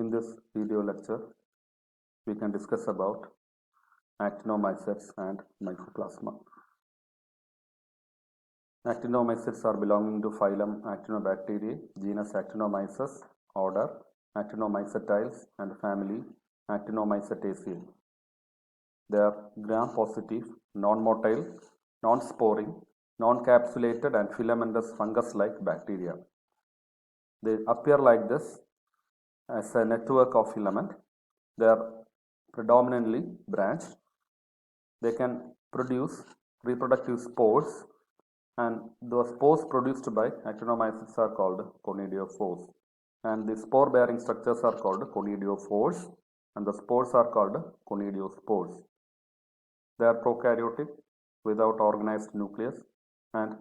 In this video lecture, we can discuss about actinomycetes and mycoplasma. Actinomycetes are belonging to phylum Actinobacteriae, genus Actinomyces, order Actinomycetiles, and family Actinomycetaceae. They are gram-positive, non-motile, non-sporing, non-capsulated, and filamentous fungus-like bacteria. They appear like this as a network of filament. They are predominantly branched. They can produce reproductive spores, and the spores produced by actinomycetes are called conidiophores. And the spore bearing structures are called conidiophores, and the spores are called conidiospores. They are prokaryotic without organized nucleus, and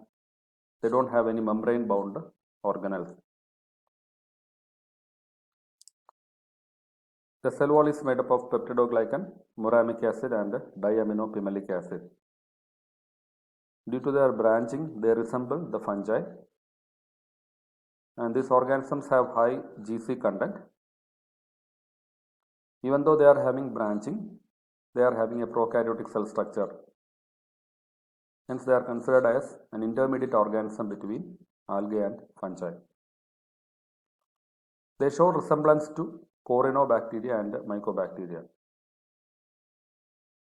they don't have any membrane bound organelles. The cell wall is made up of peptidoglycan, muramic acid, and diaminopimelic acid. Due to their branching, they resemble the fungi, and these organisms have high GC content. Even though they are having branching, they are having a prokaryotic cell structure. Hence, they are considered as an intermediate organism between algae and fungi. They show resemblance to Corynebacteria and Mycobacteria.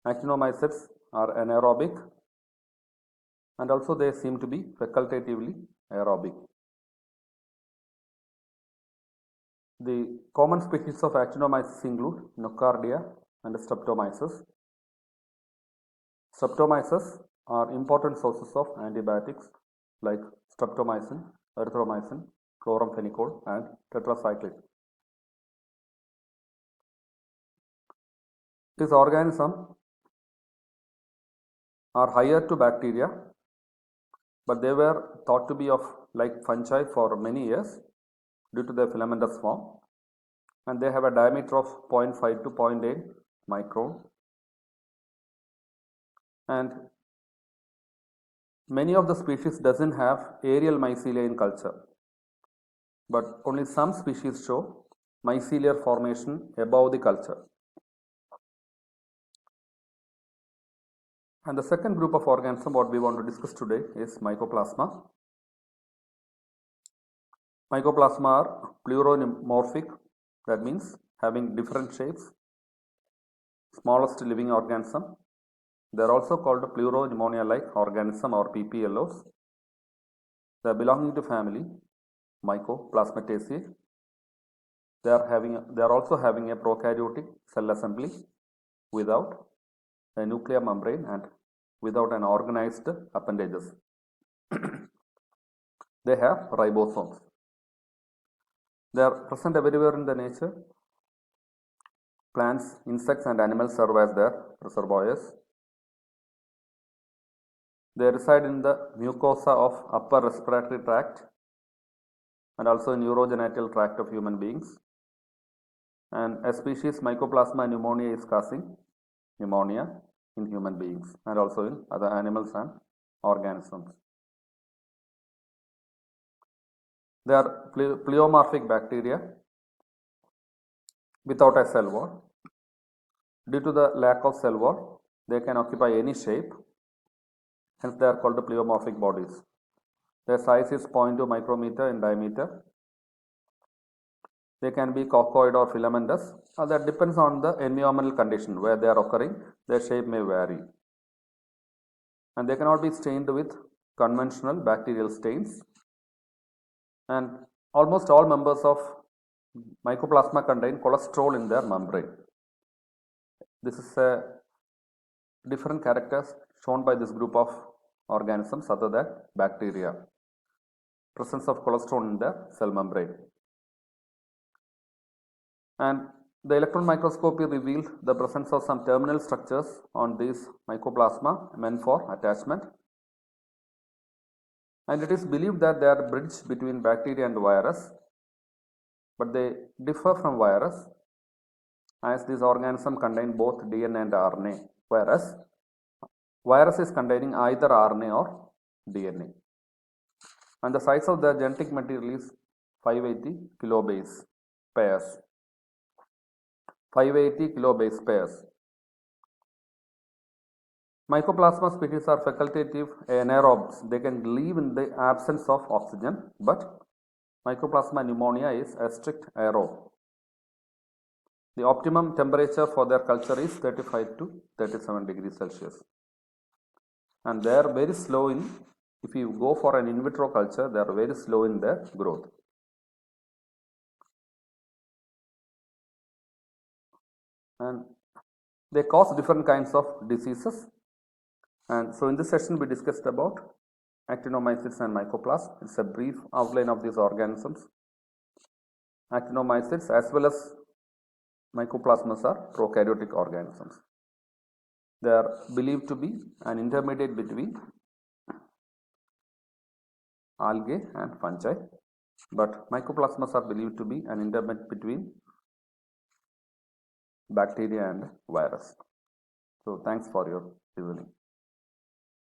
Actinomycetes are anaerobic, and also they seem to be facultatively aerobic. The common species of actinomyces include Nocardia and Streptomyces. Streptomyces are important sources of antibiotics like streptomycin, erythromycin, chloramphenicol, and tetracycline. These organisms are higher to bacteria, but they were thought to be of like fungi for many years due to their filamentous form, and they have a diameter of 0.5 to 0.8 micron, and many of the species doesn't have aerial mycelia in culture, but only some species show mycelial formation above the culture. And the second group of organisms what we want to discuss today is Mycoplasma. Mycoplasma are pleuromorphic, that means having different shapes, smallest living organism. They are also called pleuropneumonia-like organism or PPLOs. They are belonging to family Mycoplasmataceae. They are also having a prokaryotic cell assembly without a nuclear membrane and without an organized appendages. They have ribosomes. They are present everywhere in the nature. Plants, insects, and animals serve as their reservoirs. They reside in the mucosa of upper respiratory tract and also in urogenital tract of human beings. And a species Mycoplasma pneumonia is causing pneumonia in human beings and also in other animals and organisms. They are pleomorphic bacteria without a cell wall. Due to the lack of cell wall, they can occupy any shape. Hence, they are called pleomorphic bodies. Their size is 0.2 micrometer in diameter. They can be coccoid or filamentous. That depends on the environmental condition where they are occurring. Their shape may vary. And they cannot be stained with conventional bacterial stains. And almost all members of Mycoplasma contain cholesterol in their membrane. This is a different characters shown by this group of organisms other than bacteria. Presence of cholesterol in the cell membrane. And the electron microscopy revealed the presence of some terminal structures on these Mycoplasma meant for attachment. And it is believed that they are bridge between bacteria and virus, but they differ from virus as these organisms contain both DNA and RNA, whereas virus is containing either RNA or DNA. And the size of the genetic material is 580 kilobase pairs. 580 kilobase pairs. Mycoplasma species are facultative anaerobes. They can live in the absence of oxygen, but Mycoplasma pneumonia is a strict aerobe. The optimum temperature for their culture is 35 to 37 degrees Celsius. And they are very slow in, if you go for an in vitro culture, they are very slow in their growth. And they cause different kinds of diseases. And so in this session we discussed about actinomycetes and mycoplasma. It's a brief outline of these organisms. Actinomycetes as well as mycoplasmas are prokaryotic organisms. They are believed to be an intermediate between algae and fungi, but mycoplasmas are believed to be an intermediate between bacteria and virus. So thanks for your listening.